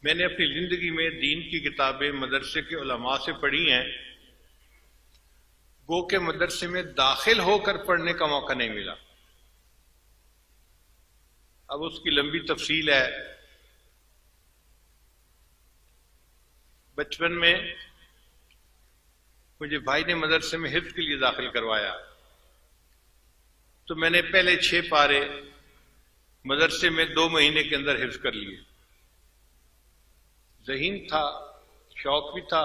میں نے اپنی زندگی میں دین کی کتابیں مدرسے کے علماء سے پڑھی ہیں، گو کہ مدرسے میں داخل ہو کر پڑھنے کا موقع نہیں ملا۔ اب اس کی لمبی تفصیل ہے۔ بچپن میں مجھے بھائی نے مدرسے میں حفظ کے لیے داخل کروایا، تو میں نے پہلے 6 پارے مدرسے میں 2 مہینے کے اندر حفظ کر لیے۔ ذہین تھا، شوق بھی تھا،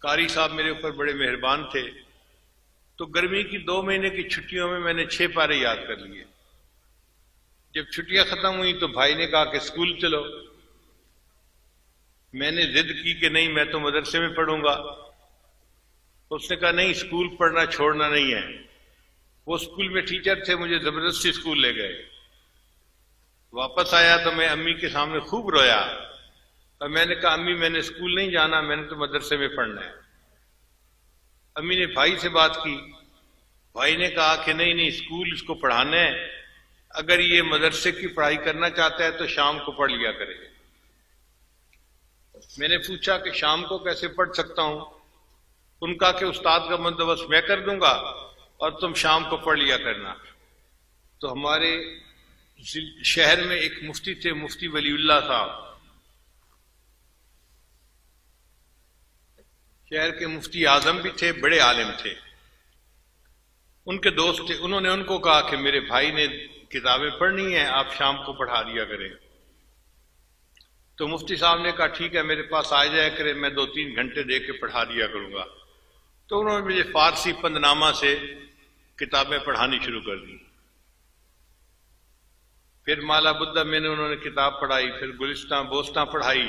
قاری صاحب میرے اوپر بڑے مہربان تھے، تو گرمی کی 2 مہینے کی چھٹیوں میں نے 6 پارے یاد کر لیے۔ جب چھٹیاں ختم ہوئی تو بھائی نے کہا کہ اسکول چلو۔ میں نے ضد کی کہ نہیں، میں تو مدرسے میں پڑھوں گا۔ اس نے کہا نہیں، اسکول پڑھنا چھوڑنا نہیں ہے۔ وہ اسکول میں ٹیچر تھے، مجھے زبردستی اسکول لے گئے۔ واپس آیا تو میں امی کے سامنے خوب رویا، اور میں نے کہا امی میں نے اسکول نہیں جانا، میں نے تو مدرسے میں پڑھنا ہے۔ امی نے بھائی سے بات کی، بھائی نے کہا کہ نہیں اسکول اس کو پڑھانا ہے، اگر یہ مدرسے کی پڑھائی کرنا چاہتا ہے تو شام کو پڑھ لیا کرے۔ میں نے پوچھا کہ شام کو کیسے پڑھ سکتا ہوں؟ ان کا کہ استاد کا بندوبست میں کر دوں گا اور تم شام کو پڑھ لیا کرنا۔ تو ہمارے شہر میں ایک مفتی تھے، مفتی ولی اللہ صاحب، شہر کے مفتی اعظم بھی تھے، بڑے عالم تھے، ان کے دوست تھے۔ انہوں نے ان کو کہا کہ میرے بھائی نے کتابیں پڑھنی ہیں، آپ شام کو پڑھا دیا کریں۔ تو مفتی صاحب نے کہا ٹھیک ہے، میرے پاس آ جایا کرے، میں 2-3 گھنٹے دے کے پڑھا دیا کروں گا۔ تو انہوں نے مجھے فارسی پندنامہ سے کتابیں پڑھانی شروع کر دی۔ پھر مالا بدہ میں نے انہوں نے کتاب پڑھائی، پھر گلستان بوستان پڑھائی،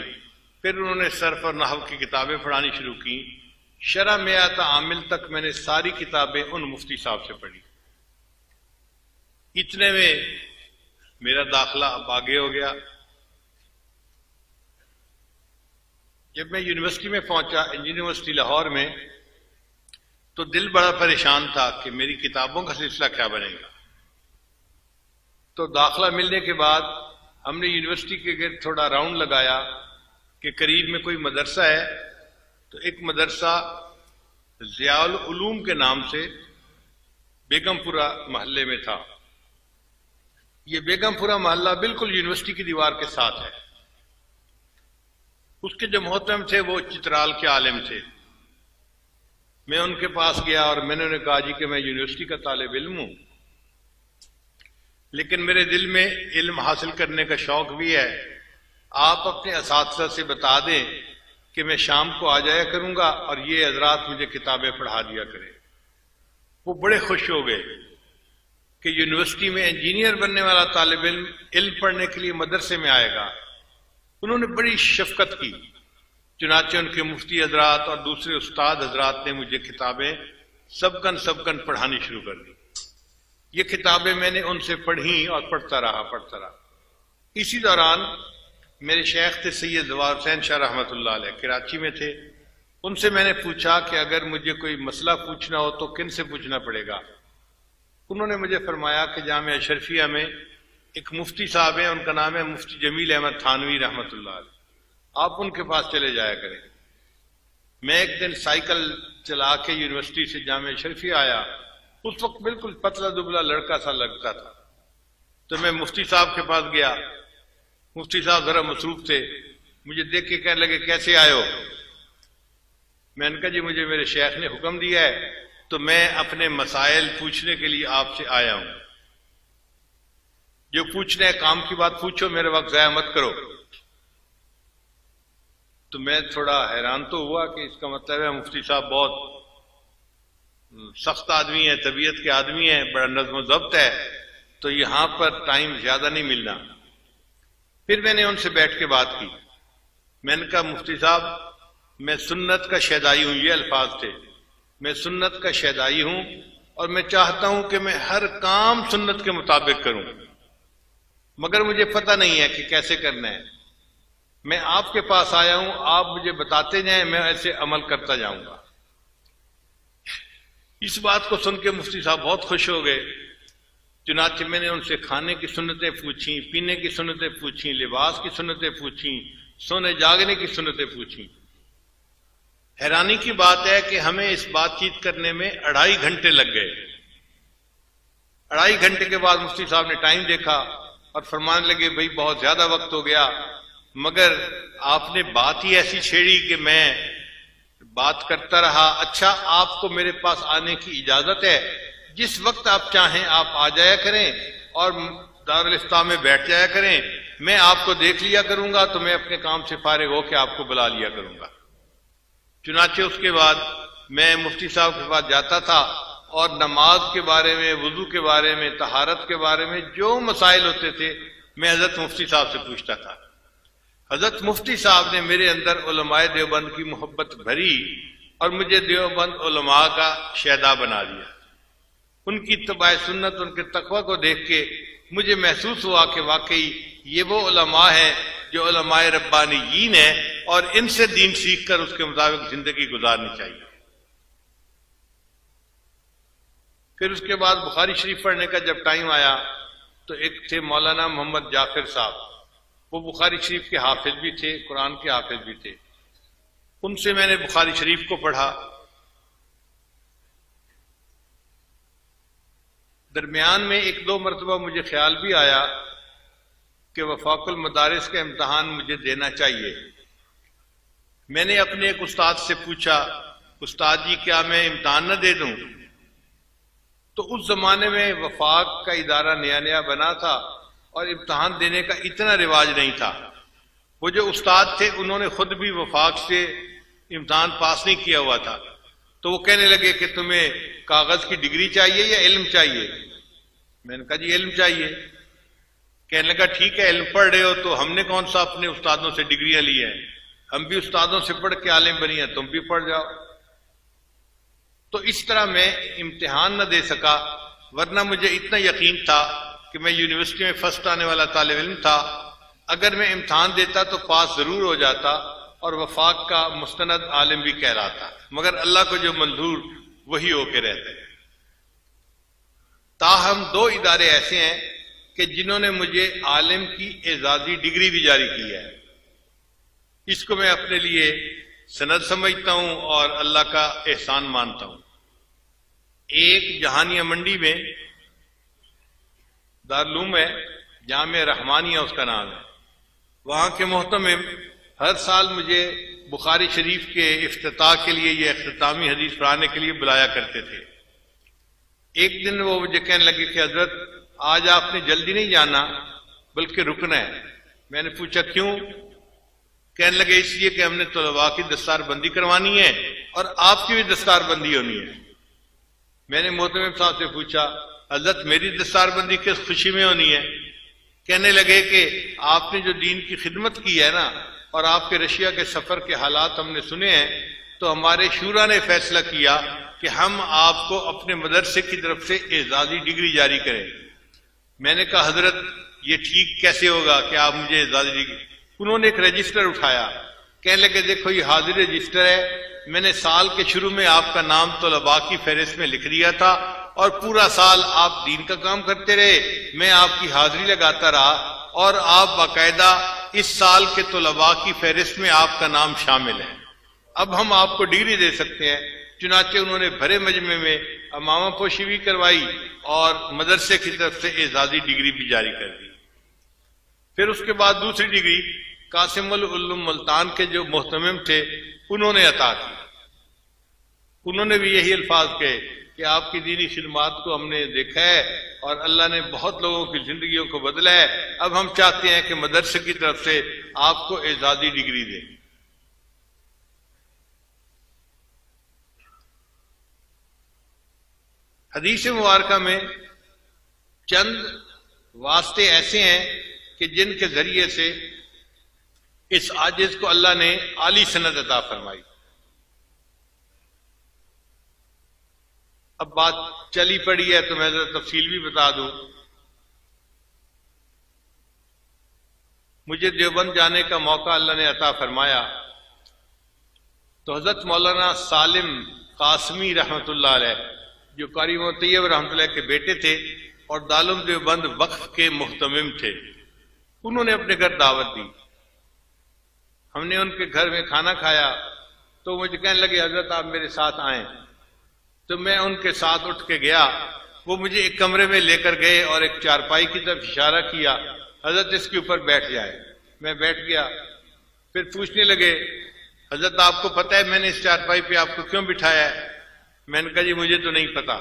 پھر انہوں نے صرف اور نحو کی کتابیں پڑھانی شروع کی۔ شرح میات عامل تک میں نے ساری کتابیں ان مفتی صاحب سے پڑھی۔ اتنے میں میرا داخلہ اب آگے ہو گیا۔ جب میں یونیورسٹی میں پہنچا، انجینئرنگ یونیورسٹی لاہور میں، تو دل بڑا پریشان تھا کہ میری کتابوں کا سلسلہ کیا بنے گا۔ تو داخلہ ملنے کے بعد ہم نے یونیورسٹی کے گرد تھوڑا راؤنڈ لگایا کہ قریب میں کوئی مدرسہ ہے۔ تو ایک مدرسہ ضیاء العلوم کے نام سے بیگم پورہ محلے میں تھا۔ یہ بیگم پورہ محلہ بالکل یونیورسٹی کی دیوار کے ساتھ ہے۔ اس کے جو محترم تھے وہ چترال کے عالم تھے۔ میں ان کے پاس گیا اور میں نے انہیں کہا جی کہ میں یونیورسٹی کا طالب علم ہوں، لیکن میرے دل میں علم حاصل کرنے کا شوق بھی ہے، آپ اپنے اساتذہ سے بتا دیں کہ میں شام کو آ جایا کروں گا اور یہ حضرات مجھے کتابیں پڑھا دیا کریں۔ وہ بڑے خوش ہو گئے کہ یونیورسٹی میں انجینئر بننے والا طالب علم پڑھنے کے لیے مدرسے میں آئے گا۔ انہوں نے بڑی شفقت کی، چنانچہ ان کے مفتی حضرات اور دوسرے استاد حضرات نے مجھے کتابیں سبکن پڑھانی شروع کر دی۔ یہ کتابیں میں نے ان سے پڑھی اور پڑھتا رہا۔ اسی دوران میرے شیخ تھے سید زوار حسین شاہ رحمۃ اللہ علیہ، کراچی میں تھے۔ ان سے میں نے پوچھا کہ اگر مجھے کوئی مسئلہ پوچھنا ہو تو کن سے پوچھنا پڑے گا؟ انہوں نے مجھے فرمایا کہ جامعہ اشرفیہ میں ایک مفتی صاحب ہیں، ان کا نام ہے مفتی جمیل احمد تھانوی رحمۃ اللہ علیہ، آپ ان کے پاس چلے جایا کریں۔ میں ایک دن سائیکل چلا کے یونیورسٹی سے جامعہ اشرفیہ آیا، اس وقت بالکل پتلا دبلا لڑکا سا لگتا تھا، تو میں مفتی صاحب کے پاس گیا۔ مفتی صاحب ذرا مصروف تھے، مجھے دیکھ کے کہنے لگے کیسے آئے ہو؟ میں نے کہا جی مجھے میرے شیخ نے حکم دیا ہے تو میں اپنے مسائل پوچھنے کے لیے آپ سے آیا ہوں، جو پوچھنے ہے کام کی بات پوچھو، میرے وقت ضائع مت کرو۔ تو میں تھوڑا حیران تو ہوا کہ اس کا مطلب ہے مفتی صاحب بہت سخت آدمی ہے، طبیعت کے آدمی ہے، بڑا نظم و ضبط ہے، تو یہاں پر ٹائم زیادہ نہیں ملنا۔ پھر میں نے ان سے بیٹھ کے بات کی، میں نے کہا مفتی صاحب میں سنت کا شیدائی ہوں، یہ الفاظ تھے، میں سنت کا شیدائی ہوں اور میں چاہتا ہوں کہ میں ہر کام سنت کے مطابق کروں، مگر مجھے پتہ نہیں ہے کہ کیسے کرنا ہے۔ میں آپ کے پاس آیا ہوں، آپ مجھے بتاتے جائیں، میں ایسے عمل کرتا جاؤں گا۔ اس بات کو سن کے مفتی صاحب بہت خوش ہو گئے چنانچہ میں نے ان سے کھانے کی سنتیں پوچھیں، پینے کی سنتیں پوچھیں، لباس کی سنتیں پوچھیں، سونے جاگنے کی سنتیں پوچھیں۔ حیرانی کی بات ہے کہ ہمیں اس بات چیت کرنے میں 2.5 گھنٹے لگ گئے۔ 2.5 گھنٹے کے بعد مفتی صاحب نے ٹائم دیکھا اور فرمانے لگے بھائی بہت زیادہ وقت ہو گیا، مگر آپ نے بات ہی ایسی چھیڑی کہ میں بات کرتا رہا۔ اچھا آپ کو میرے پاس آنے کی اجازت ہے، جس وقت آپ چاہیں آپ آ جایا کریں اور دارالافتاء میں بیٹھ جایا کریں، میں آپ کو دیکھ لیا کروں گا تو میں اپنے کام سے فارغ ہو کے آپ کو بلا لیا کروں گا۔ چنانچہ اس کے بعد میں مفتی صاحب کے پاس جاتا تھا اور نماز کے بارے میں، وضو کے بارے میں، طہارت کے بارے میں جو مسائل ہوتے تھے میں حضرت مفتی صاحب سے پوچھتا تھا۔ حضرت مفتی صاحب نے میرے اندر علماء دیوبند کی محبت بھری اور مجھے دیوبند علماء کا شیدا بنا دیا۔ ان کی اتباع سنت، ان کے تقوی کو دیکھ کے مجھے محسوس ہوا کہ واقعی یہ وہ علماء ہیں جو علماء ربانیین ہیں اور ان سے دین سیکھ کر اس کے مطابق زندگی گزارنی چاہیے۔ پھر اس کے بعد بخاری شریف پڑھنے کا جب ٹائم آیا تو ایک تھے مولانا محمد جعفر صاحب، وہ بخاری شریف کے حافظ بھی تھے، قرآن کے حافظ بھی تھے۔ ان سے میں نے بخاری شریف کو پڑھا۔ درمیان میں 1-2 مرتبہ مجھے خیال بھی آیا کہ وفاق المدارس کا امتحان مجھے دینا چاہیے۔ میں نے اپنے ایک استاد سے پوچھا، استاد جی کیا میں امتحان نہ دے دوں؟ تو اس زمانے میں وفاق کا ادارہ نیا نیا بنا تھا اور امتحان دینے کا اتنا رواج نہیں تھا۔ وہ جو استاد تھے انہوں نے خود بھی وفاق سے امتحان پاس نہیں کیا ہوا تھا، تو وہ کہنے لگے کہ تمہیں کاغذ کی ڈگری چاہیے یا علم چاہیے؟ میں نے کہا جی علم چاہیے۔ کہنے لگا ٹھیک ہے، علم پڑھ رہے ہو تو ہم نے کون سا اپنے استادوں سے ڈگریاں لی ہیں، ہم بھی استادوں سے پڑھ کے عالم بنی ہیں، تم بھی پڑھ جاؤ۔ تو اس طرح میں امتحان نہ دے سکا، ورنہ مجھے اتنا یقین تھا کہ میں یونیورسٹی میں فرسٹ آنے والا طالب علم تھا، اگر میں امتحان دیتا تو پاس ضرور ہو جاتا اور وفاق کا مستند عالم بھی کہلاتا، مگر اللہ کو جو منظور وہی ہو کے رہتا ہے۔ تاہم 2 ادارے ایسے ہیں کہ جنہوں نے مجھے عالم کی اعزازی ڈگری بھی جاری کی ہے، اس کو میں اپنے لیے سند سمجھتا ہوں اور اللہ کا احسان مانتا ہوں۔ ایک جہانیہ منڈی میں دارالعلوم ہے، جامع رحمانیہ اس کا نام ہے، وہاں کے محتمم ہر سال مجھے بخاری شریف کے افتتاح کے لیے یہ اختتامی حدیث پڑھانے کے لیے بلایا کرتے تھے۔ ایک دن وہ مجھے کہنے لگے کہ حضرت آج آپ نے جلدی نہیں جانا بلکہ رکنا ہے۔ میں نے پوچھا کیوں؟ کہنے لگے اس لیے کہ ہم نے طلباء کی دستار بندی کروانی ہے اور آپ کی بھی دستار بندی ہونی ہے۔ میں نے محتمم صاحب سے پوچھا حضرت میری دستار بندی کس خوشی میں ہونی ہے؟ کہنے لگے کہ آپ نے جو دین کی خدمت کی ہے نا، اور آپ کے رشیا کے سفر کے حالات ہم نے سنے ہیں، تو ہمارے شورا نے فیصلہ کیا کہ ہم آپ کو اپنے مدرسے کی طرف سے اعزازی ڈگری جاری کریں۔ میں نے کہا حضرت یہ ٹھیک کیسے ہوگا کہ آپ مجھے اعزازی ڈگری؟ انہوں نے ایک رجسٹر اٹھایا، کہنے لگے دیکھو یہ حاضر رجسٹر ہے، میں نے سال کے شروع میں آپ کا نام طلباء کی فہرست میں لکھ دیا تھا اور پورا سال آپ دین کا کام کرتے رہے، میں آپ کی حاضری لگاتا رہا اور آپ باقاعدہ اس سال کے طلباء کی فہرست میں آپ کا نام شامل ہے، اب ہم آپ کو ڈگری دے سکتے ہیں۔ چنانچہ انہوں نے بھرے مجمع میں امامہ پوشی بھی کروائی اور مدرسے کی طرف سے اعزازی ڈگری بھی جاری کر دی۔ پھر اس کے بعد دوسری ڈگری قاسم العلوم ملتان کے جو محتمم تھے انہوں نے عطا کی۔ انہوں نے بھی یہی الفاظ کہے کہ آپ کی دینی خدمات کو ہم نے دیکھا ہے اور اللہ نے بہت لوگوں کی زندگیوں کو بدلا ہے، اب ہم چاہتے ہیں کہ مدرسے کی طرف سے آپ کو اعزازی ڈگری دیں۔ حدیث مبارکہ میں چند واسطے ایسے ہیں کہ جن کے ذریعے سے اس عاجز کو اللہ نے عالی سند عطا فرمائی۔ اب بات چلی پڑی ہے تو میں ذرا تفصیل بھی بتا دوں۔ مجھے دیوبند جانے کا موقع اللہ نے عطا فرمایا تو حضرت مولانا سالم قاسمی رحمۃ اللہ علیہ جو قاری محمد طیب رحمۃ اللہ کے بیٹے تھے اور دارالعلوم دیوبند وقف کے محتمم تھے، انہوں نے اپنے گھر دعوت دی. ہم نے ان کے گھر میں کھانا کھایا تو مجھے کہنے لگے حضرت آپ میرے ساتھ آئیں. تو میں ان کے ساتھ اٹھ کے گیا. وہ مجھے ایک کمرے میں لے کر گئے اور ایک چارپائی کی طرف اشارہ کیا، حضرت اس کے اوپر بیٹھ جائے. میں بیٹھ گیا. پھر پوچھنے لگے حضرت آپ کو پتہ ہے میں نے اس چارپائی پہ آپ کو کیوں بٹھایا ہے؟ میں نے کہا جی مجھے تو نہیں پتا،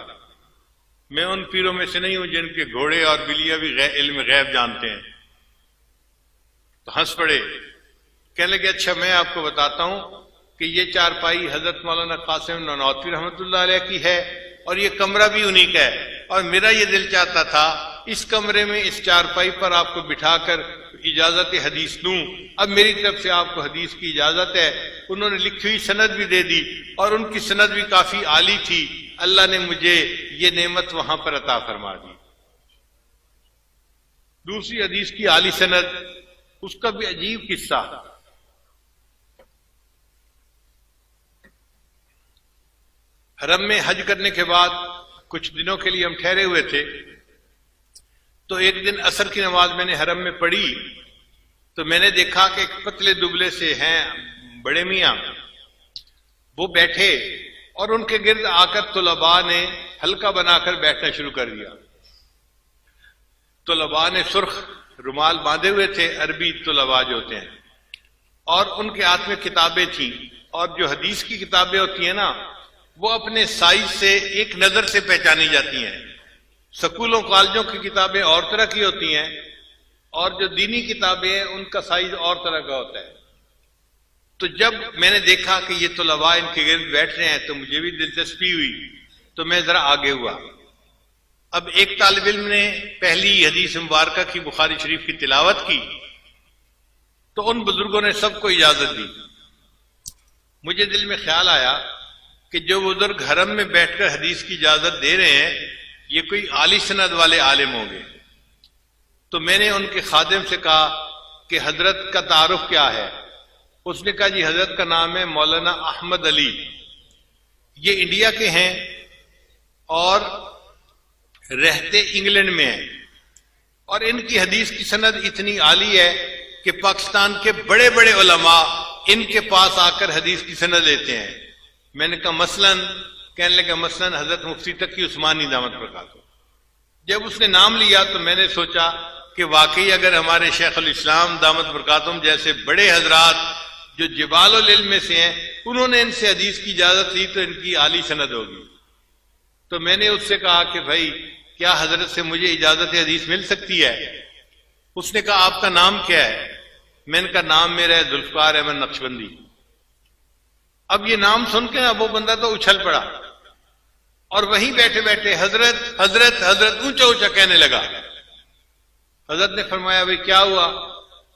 میں ان پیروں میں سے نہیں ہوں جن کے گھوڑے اور بلیاں بھی علم غیب جانتے ہیں. تو ہنس پڑے. کہنے لگے اچھا میں آپ کو بتاتا ہوں کہ یہ چارپائی حضرت مولانا قاسم نانوتوی رحمۃ اللہ علیہ کی ہے اور یہ کمرہ بھی انہی کا ہے، اور میرا یہ دل چاہتا تھا اس کمرے میں اس چارپائی پر آپ کو بٹھا کر اجازت حدیث دوں. اب میری طرف سے آپ کو حدیث کی اجازت ہے. انہوں نے لکھی ہوئی سند بھی دے دی اور ان کی سند بھی کافی عالی تھی. اللہ نے مجھے یہ نعمت وہاں پر عطا فرما دی. دوسری حدیث کی عالی سند، اس کا بھی عجیب قصہ. حرم میں حج کرنے کے بعد کچھ دنوں کے لیے ہم ٹھہرے ہوئے تھے. تو ایک دن عصر کی نماز میں نے حرم میں پڑھی تو میں نے دیکھا کہ ایک پتلے دبلے سے ہیں بڑے میاں، وہ بیٹھے اور ان کے گرد آ کر طلباء نے حلقہ بنا کر بیٹھنا شروع کر دیا. طلباء نے سرخ رومال باندھے ہوئے تھے، عربی طلباء جو ہوتے ہیں، اور ان کے ہاتھ میں کتابیں تھیں. اور جو حدیث کی کتابیں ہوتی ہیں نا وہ اپنے سائز سے ایک نظر سے پہچانی جاتی ہیں. سکولوں کالجوں کی کتابیں اور طرح کی ہوتی ہیں اور جو دینی کتابیں ہیں ان کا سائز اور طرح کا ہوتا ہے. تو جب میں نے دیکھا کہ یہ طلباء ان کے گرد بیٹھ رہے ہیں تو مجھے بھی دلچسپی ہوئی تو میں ذرا آگے ہوا. اب ایک طالب علم نے پہلی حدیث مبارکہ کی بخاری شریف کی تلاوت کی تو ان بزرگوں نے سب کو اجازت دی. مجھے دل میں خیال آیا کہ جو بزرگ حرم میں بیٹھ کر حدیث کی اجازت دے رہے ہیں یہ کوئی عالی سند والے عالم ہوں گے. تو میں نے ان کے خادم سے کہا کہ حضرت کا تعارف کیا ہے؟ اس نے کہا جی حضرت کا نام ہے مولانا احمد علی، یہ انڈیا کے ہیں اور رہتے انگلینڈ میں ہیں، اور ان کی حدیث کی سند اتنی عالی ہے کہ پاکستان کے بڑے بڑے علماء ان کے پاس آ کر حدیث کی سند لیتے ہیں. میں نے کہا مثلاً؟ کہنے لگا مثلاً حضرت مفتی تقی عثمانی دامت برکاتہ. جب اس نے نام لیا تو میں نے سوچا کہ واقعی اگر ہمارے شیخ الاسلام دامت برکاتہم جیسے بڑے حضرات جو جبال العلم میں سے ہیں انہوں نے ان سے حدیث کی اجازت لی تو ان کی عالی سند ہوگی. تو میں نے اس سے کہا کہ بھائی کیا حضرت سے مجھے اجازت حدیث مل سکتی ہے؟ اس نے کہا آپ کا نام کیا ہے؟ میں نے کہا نام میرا ہے ذوالفقار احمد نقشبندی. اب یہ نام سن کے نا وہ بندہ تو اچھل پڑا اور وہیں بیٹھے بیٹھے حضرت حضرت حضرت اونچا اونچا کہنے لگا. حضرت نے فرمایا بھائی کیا ہوا؟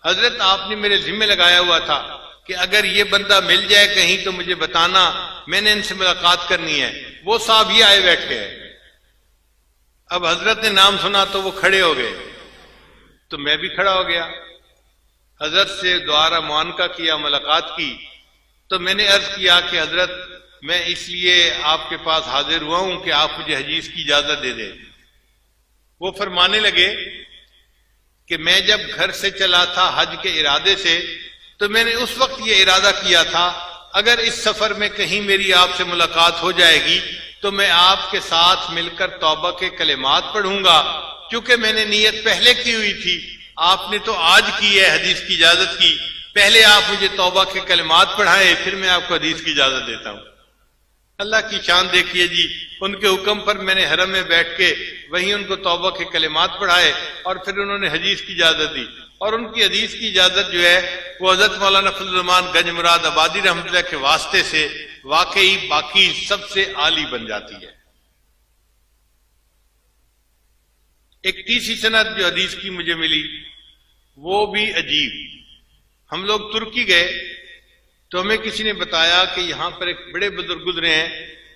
حضرت آپ نے میرے ذمہ لگایا ہوا تھا کہ اگر یہ بندہ مل جائے کہیں تو مجھے بتانا، میں نے ان سے ملاقات کرنی ہے. وہ صاحب یہ آئے بیٹھے ہیں. اب حضرت نے نام سنا تو وہ کھڑے ہو گئے تو میں بھی کھڑا ہو گیا. حضرت سے دوبارہ معانقہ کیا، ملاقات کی. تو میں نے عرض کیا کہ حضرت میں اس لیے آپ کے پاس حاضر ہوا ہوں کہ آپ مجھے حدیث کی اجازت دے دیں. وہ فرمانے لگے کہ میں جب گھر سے چلا تھا حج کے ارادے سے تو میں نے اس وقت یہ ارادہ کیا تھا اگر اس سفر میں کہیں میری آپ سے ملاقات ہو جائے گی تو میں آپ کے ساتھ مل کر توبہ کے کلمات پڑھوں گا. چونکہ میں نے نیت پہلے کی ہوئی تھی، آپ نے تو آج کی ہے حدیث کی اجازت کی، پہلے آپ مجھے توبہ کے کلمات پڑھائیں پھر میں آپ کو حدیث کی اجازت دیتا ہوں. اللہ کی شان دیکھیے جی، ان کے حکم پر میں نے حرم میں بیٹھ کے وہیں ان کو توبہ کے کلمات پڑھائے اور پھر انہوں نے حدیث کی اجازت دی. اور ان کی حدیث کی اجازت جو ہے وہ حضرت مولانا فضل الرحمان گنج مراد آبادی رحمۃ اللہ کے واسطے سے واقعی باقی سب سے عالی بن جاتی ہے. ایک تیسری سند جو حدیث کی مجھے ملی وہ بھی عجیب. ہم لوگ ترکی گئے تو ہمیں کسی نے بتایا کہ یہاں پر ایک بڑے بزرگ گزرے ہیں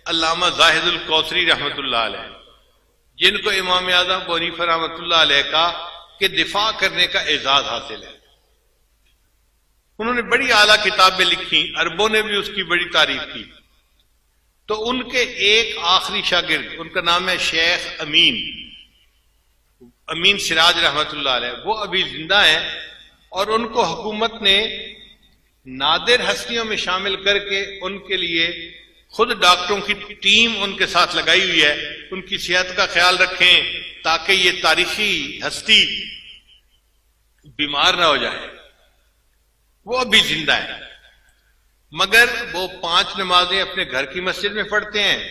علامہ زاہد الکوثری رحمۃ اللہ علیہ، جن کو امام اعظم ابو حنیفہ رحمۃ اللہ علیہ کا کہ دفاع کرنے کا اعزاز حاصل ہے. انہوں نے بڑی اعلیٰ کتابیں لکھی، عربوں نے بھی اس کی بڑی تعریف کی. تو ان کے ایک آخری شاگرد، ان کا نام ہے شیخ امین، امین سراج رحمۃ اللہ علیہ، وہ ابھی زندہ ہیں، اور ان کو حکومت نے نادر ہستیوں میں شامل کر کے ان کے لیے خود ڈاکٹروں کی ٹیم ان کے ساتھ لگائی ہوئی ہے، ان کی صحت کا خیال رکھیں تاکہ یہ تاریخی ہستی بیمار نہ ہو جائے۔ وہ ابھی زندہ ہے، مگر وہ 5 نمازیں اپنے گھر کی مسجد میں پڑھتے ہیں،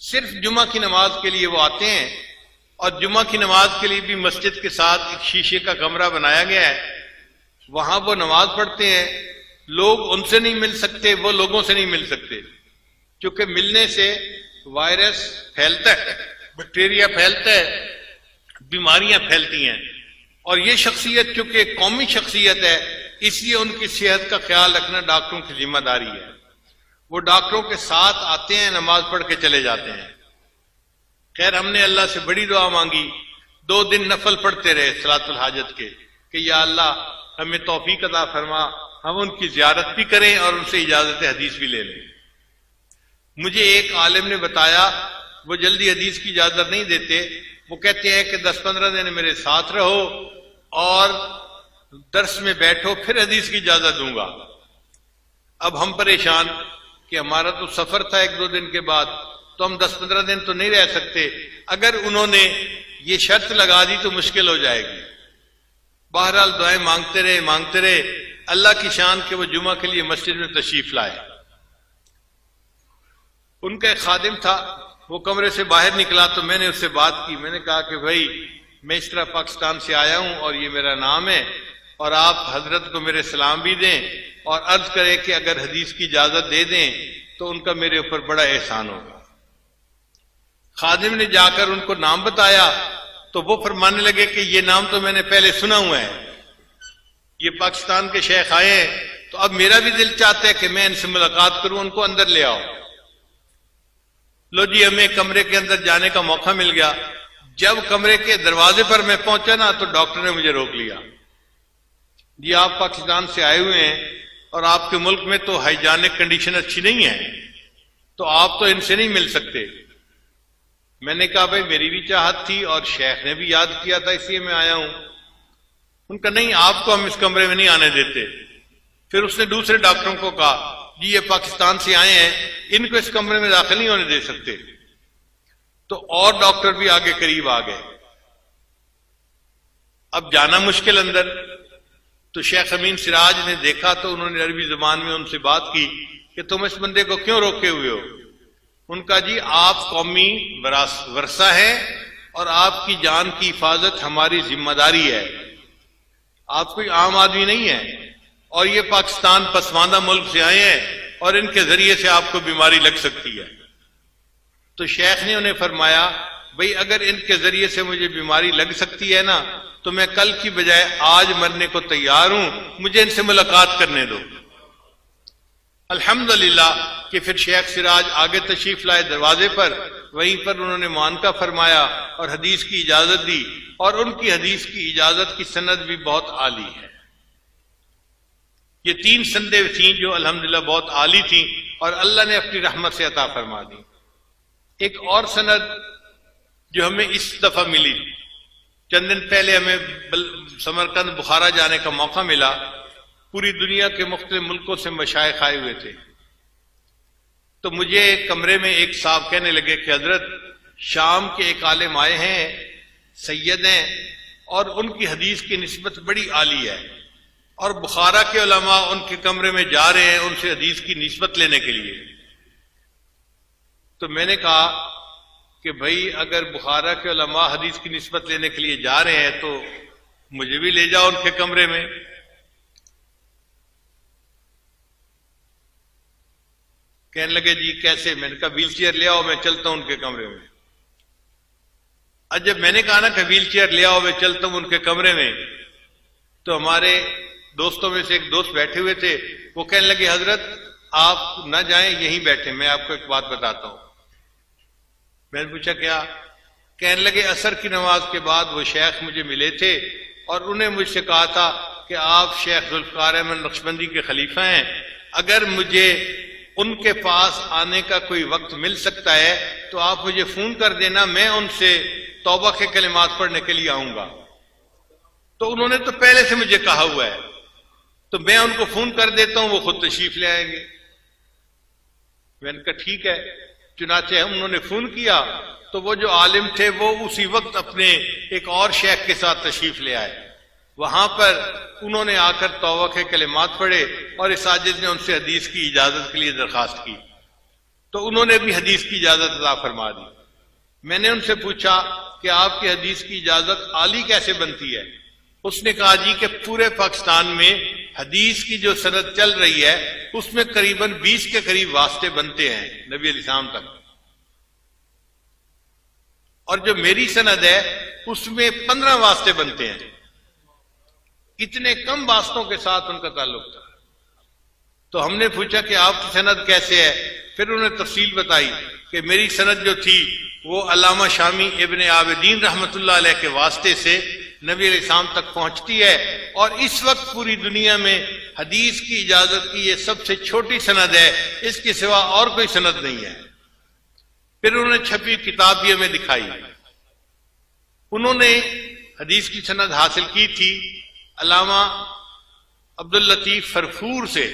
صرف جمعہ کی نماز کے لیے وہ آتے ہیں، اور جمعہ کی نماز کے لیے بھی مسجد کے ساتھ ایک شیشے کا کمرہ بنایا گیا ہے، وہاں وہ نماز پڑھتے ہیں۔ لوگ ان سے نہیں مل سکتے، وہ لوگوں سے نہیں مل سکتے، کیونکہ ملنے سے وائرس پھیلتا ہے، بیکٹیریا پھیلتا ہے، بیماریاں پھیلتی ہیں، اور یہ شخصیت چونکہ قومی شخصیت ہے، اس لیے ان کی صحت کا خیال رکھنا ڈاکٹروں کی ذمہ داری ہے۔ وہ ڈاکٹروں کے ساتھ آتے ہیں، نماز پڑھ کے چلے جاتے ہیں۔ خیر، ہم نے اللہ سے بڑی دعا مانگی، 2 دن نفل پڑھتے رہے صلاۃ الحاجت کے، کہ یا اللہ ہمیں توفیق عطا فرما، ہم ان کی زیارت بھی کریں اور ان سے اجازت حدیث بھی لے لیں۔ مجھے ایک عالم نے بتایا، وہ جلدی حدیث کی اجازت نہیں دیتے، وہ کہتے ہیں کہ 10-15 دن میرے ساتھ رہو اور درس میں بیٹھو، پھر حدیث کی اجازت دوں گا۔ اب ہم پریشان کہ ہمارا تو سفر تھا 1-2 دن کے بعد، تو ہم 10-15 دن تو نہیں رہ سکتے، اگر انہوں نے یہ شرط لگا دی تو مشکل ہو جائے گی۔ بہرحال دعائیں مانگتے رہے، اللہ کی شان کہ وہ جمعہ کے لیے مسجد میں تشریف لائے۔ ان کا ایک خادم تھا، وہ کمرے سے باہر نکلا تو میں نے اس سے بات کی، میں نے کہا کہ بھائی میں اس طرح پاکستان سے آیا ہوں اور یہ میرا نام ہے، اور آپ حضرت کو میرے سلام بھی دیں اور عرض کریں کہ اگر حدیث کی اجازت دے دیں تو ان کا میرے اوپر بڑا احسان ہوگا۔ خادم نے جا کر ان کو نام بتایا تو وہ فرمانے لگے کہ یہ نام تو میں نے پہلے سنا ہوا ہے، یہ پاکستان کے شیخ آئے ہیں، تو اب میرا بھی دل چاہتا ہے کہ میں ان سے ملاقات کروں، ان کو اندر لے آؤ۔ لو جی، ہمیں کمرے کے اندر جانے کا موقع مل گیا۔ جب کمرے کے دروازے پر میں پہنچا نا تو ڈاکٹر نے مجھے روک لیا، جی آپ پاکستان سے آئے ہوئے ہیں اور آپ کے ملک میں تو ہائیجینک کنڈیشن اچھی نہیں ہے، تو آپ تو ان سے نہیں مل سکتے۔ میں نے کہا بھائی میری بھی چاہت تھی اور شیخ نے بھی یاد کیا تھا، اس لیے میں آیا ہوں۔ ان کا نہیں، آپ کو ہم اس کمرے میں نہیں آنے دیتے۔ پھر اس نے دوسرے ڈاکٹروں کو کہا جی یہ پاکستان سے آئے ہیں، ان کو اس کمرے میں داخل نہیں ہونے دے سکتے۔ تو اور ڈاکٹر بھی آگے قریب آ گئے، اب جانا مشکل اندر۔ تو شیخ امین سراج نے دیکھا تو انہوں نے عربی زبان میں ان سے بات کی کہ تم اس بندے کو کیوں روکے ہوئے ہو؟ ان کا جی آپ قومی ورثہ ہیں اور آپ کی جان کی حفاظت ہماری ذمہ داری ہے، آپ کوئی عام آدمی نہیں ہے، اور یہ پاکستان پسماندہ ملک سے آئے ہیں اور ان کے ذریعے سے آپ کو بیماری لگ سکتی ہے۔ تو شیخ نے انہیں فرمایا بھئی اگر ان کے ذریعے سے مجھے بیماری لگ سکتی ہے نا تو میں کل کی بجائے آج مرنے کو تیار ہوں، مجھے ان سے ملاقات کرنے دو۔ الحمدللہ کہ پھر شیخ سراج آگے تشریف لائے دروازے پر، وہیں پر انہوں نے معانقہ فرمایا اور حدیث کی اجازت دی، اور ان کی حدیث کی اجازت کی سند بھی بہت عالی ہے۔ یہ 3 سندیں تھیں جو الحمدللہ بہت عالی تھیں اور اللہ نے اپنی رحمت سے عطا فرما دی۔ ایک اور سند جو ہمیں اس دفعہ ملی، چند دن پہلے ہمیں سمرقند بخارا جانے کا موقع ملا، پوری دنیا کے مختلف ملکوں سے مشائخ آئے ہوئے تھے، تو مجھے کمرے میں ایک صاحب کہنے لگے کہ حضرت شام کے ایک عالم آئے ہیں، سید ہیں، اور ان کی حدیث کی نسبت بڑی عالی ہے، اور بخارا کے علماء ان کے کمرے میں جا رہے ہیں ان سے حدیث کی نسبت لینے کے لیے۔ تو میں نے کہا کہ بھائی اگر بخارا کے علماء حدیث کی نسبت لینے کے لیے جا رہے ہیں تو مجھے بھی لے جاؤ ان کے کمرے میں۔ کہنے لگے جی کیسے؟ میں نے کہا ویل چیئر لے آؤ، میں چلتا ہوں ان کے کمرے میں۔ جب میں نے کہا نا کہ ویل چیئر لے آؤ میں چلتا ہوں ان کے کمرے میں، تو ہمارے دوستوں میں سے ایک دوست بیٹھے ہوئے تھے، وہ کہنے لگے حضرت آپ نہ جائیں، یہیں بیٹھے، میں آپ کو ایک بات بتاتا ہوں۔ میں نے پوچھا کیا؟ کہنے لگے عصر کی نماز کے بعد وہ شیخ مجھے ملے تھے اور انہیں مجھ سے کہا تھا کہ آپ شیخ ذوالفقار احمد نقشبندی کے خلیفہ ہیں، اگر مجھے ان کے پاس آنے کا کوئی وقت مل سکتا ہے تو آپ مجھے فون کر دینا، میں ان سے توبہ کے کلمات پڑھنے کے لیے آؤں گا۔ تو انہوں نے تو پہلے سے مجھے کہا ہوا ہے، تو میں ان کو فون کر دیتا ہوں، وہ خود تشریف لے آئیں گے۔ میں نے کہا ٹھیک ہے۔ چنانچہ انہوں نے فون کیا تو وہ جو عالم تھے وہ اسی وقت اپنے ایک اور شیخ کے ساتھ تشریف لے آئے۔ وہاں پر انہوں نے آ کر توبہ کے کلمات پڑھے اور اس عاجز نے ان سے حدیث کی اجازت کے لیے درخواست کی، تو انہوں نے بھی حدیث کی اجازت عطا فرما دی۔ میں نے ان سے پوچھا کہ آپ کی حدیث کی اجازت عالی کیسے بنتی ہے؟ اس نے کہا جی کہ پورے پاکستان میں حدیث کی جو سند چل رہی ہے اس میں قریباً 20 کے قریب واسطے بنتے ہیں نبی علیہ السلام تک، اور جو میری سند ہے اس میں 15 واسطے بنتے ہیں۔ اتنے کم واسطوں کے ساتھ ان کا تعلق تھا۔ تو ہم نے پوچھا کہ آپ کی سند کیسے ہے؟ پھر انہوں نے تفصیل بتائی کہ میری سند جو تھی وہ علامہ شامی ابن عابدین رحمۃ اللہ علیہ کے واسطے سے نبی علیہ السلام تک پہنچتی ہے، اور اس وقت پوری دنیا میں حدیث کی اجازت کی یہ سب سے چھوٹی سند ہے، اس کے سوا اور کوئی سند نہیں ہے۔ پھر انہوں نے چھپی کتاب بھی ہمیں دکھائی۔ انہوں نے حدیث کی سند حاصل کی تھی علامہ عبداللطیف فرفور سے۔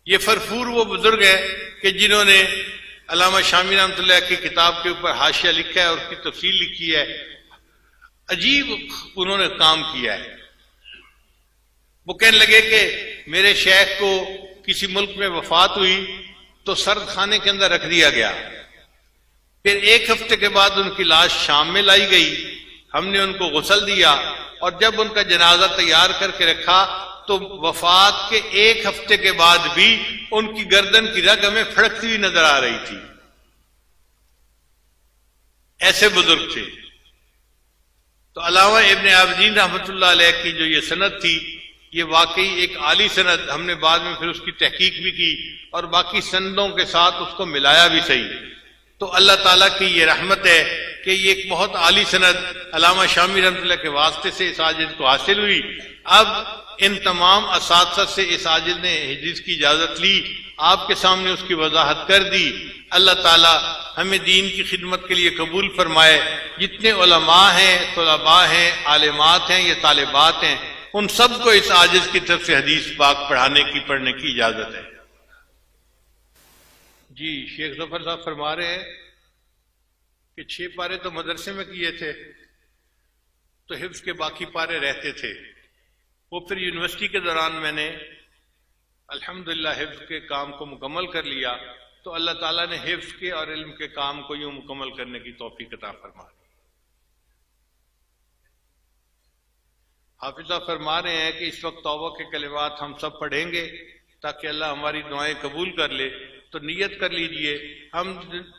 یہ فرفور وہ بزرگ ہے کہ جنہوں نے علامہ شامی رحمۃ اللہ کی کتاب کے اوپر حاشیہ لکھا ہے اور اس کی تفصیل لکھی ہے۔ عجیب انہوں نے کام کیا ہے۔ وہ کہنے لگے کہ میرے شیخ کو کسی ملک میں وفات ہوئی تو سرد خانے کے اندر رکھ دیا گیا، پھر 1 ہفتے کے بعد ان کی لاش شام میں لائی گئی، ہم نے ان کو غسل دیا، اور جب ان کا جنازہ تیار کر کے رکھا تو وفات کے 1 ہفتے کے بعد بھی ان کی گردن کی رگ ہمیں پھڑکتی ہوئی نظر آ رہی تھی۔ ایسے بزرگ تھے۔ تو علامہ ابن عابدین رحمۃ اللہ علیہ کی جو یہ سند تھی یہ واقعی ایک عالی سند، ہم نے بعد میں پھر اس کی تحقیق بھی کی اور باقی سندوں کے ساتھ اس کو ملایا بھی صحیح۔ تو اللہ تعالیٰ کی یہ رحمت ہے کہ یہ ایک بہت عالی سند علامہ شامی رحمۃ اللہ کے واسطے سے اس عاجز کو حاصل ہوئی۔ اب ان تمام اساتذہ سے اس عاجز نے حدیث کی اجازت لی، آپ کے سامنے اس کی وضاحت کر دی۔ اللہ تعالیٰ ہمیں دین کی خدمت کے لیے قبول فرمائے۔ جتنے علماء ہیں، طلباء ہیں، عالمات ہیں یا طالبات ہیں، ان سب کو اس عاجز کی طرف سے حدیث پاک پڑھنے کی اجازت ہے۔ جی شیخ ظفر صاحب فرما رہے ہیں کہ 6 پارے تو مدرسے میں کیے تھے تو حفظ کے باقی پارے رہتے تھے۔ وہ پھر یونیورسٹی کے دوران میں نے الحمدللہ حفظ کے کام کو مکمل کر لیا، تو اللہ تعالیٰ نے حفظ کے اور علم کے کام کو یوں مکمل کرنے کی توفیق عطا فرما دی۔ حافظ صاحب فرما رہے ہیں کہ اس وقت توبہ کے کلمات ہم سب پڑھیں گے تاکہ اللہ ہماری دعائیں قبول کر لے، تو نیت کر لیجئے ہم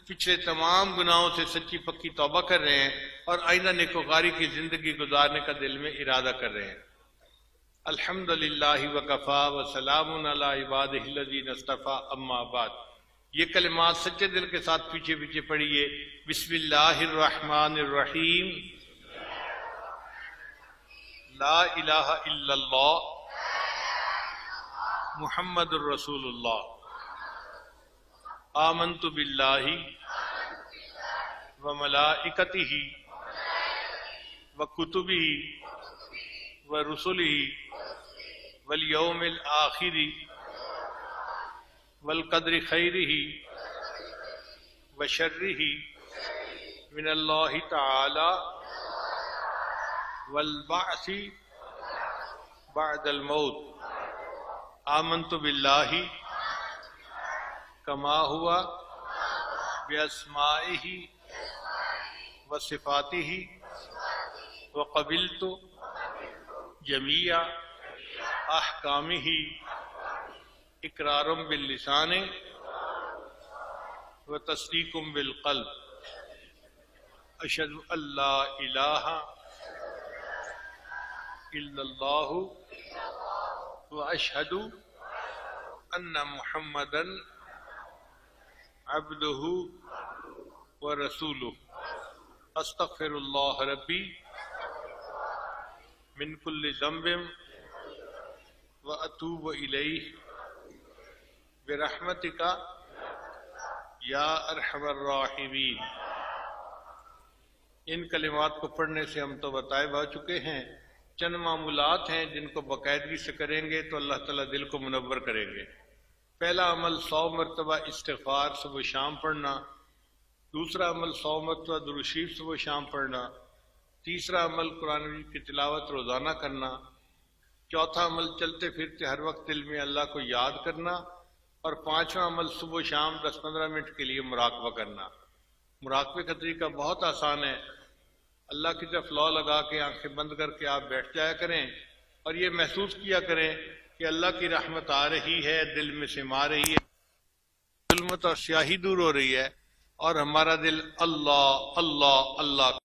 پچھلے تمام گناہوں سے سچی پکی توبہ کر رہے ہیں اور آئندہ نیکوکاری کی زندگی گزارنے کا دل میں ارادہ کر رہے ہیں۔ الحمدللہ وکفا وسلام علی عبادہ الذین اصطفیٰ، اما بعد۔ یہ کلمات سچے دل کے ساتھ پیچھے پیچھے پڑھیے۔ بسم اللہ الرحمن الرحیم، لا الہ الا اللہ محمد الرسول اللہ، آمنت باللہ وملائکتہ وکتبہ ورسلہ والیوم الآخر والقدر خیرہ وشرہ من اللہ تعالی والبعث بعد الموت۔ آمنت باللہ کما ہوا باسمائہ وصفاتہ وقبلت جمیع احکامہ اقرار باللسان وتصدیق بالقلب۔ اشہد ان لا الہ الا اللہ واشہد ان محمدا عبدہ ورسولہ۔ استغفر اللہ ربی من کل ذنب واتوب الیہ برحمتک یا ارحم الراحمین۔ ان کلمات کو پڑھنے سے ہم تو بتائے بھا چکے ہیں، چند معمولات ہیں جن کو باقاعدگی سے کریں گے تو اللہ تعالیٰ دل کو منور کریں گے۔ پہلا عمل 100 مرتبہ استغفار صبح و شام پڑھنا، دوسرا عمل 100 مرتبہ درود شریف صبح و شام پڑھنا، تیسرا عمل قرآن مجید کی تلاوت روزانہ کرنا، چوتھا عمل چلتے پھرتے ہر وقت دل میں اللہ کو یاد کرنا، اور پانچواں عمل صبح و شام 10-15 منٹ کے لیے مراقبہ کرنا۔ مراقبے کا طریقہ بہت آسان ہے، اللہ کی طرف لو لگا کے آنکھیں بند کر کے آپ بیٹھ جایا کریں اور یہ محسوس کیا کریں کہ اللہ کی رحمت آ رہی ہے، دل میں سما رہی ہے، ظلمت اور سیاہی دور ہو رہی ہے، اور ہمارا دل اللہ اللہ اللہ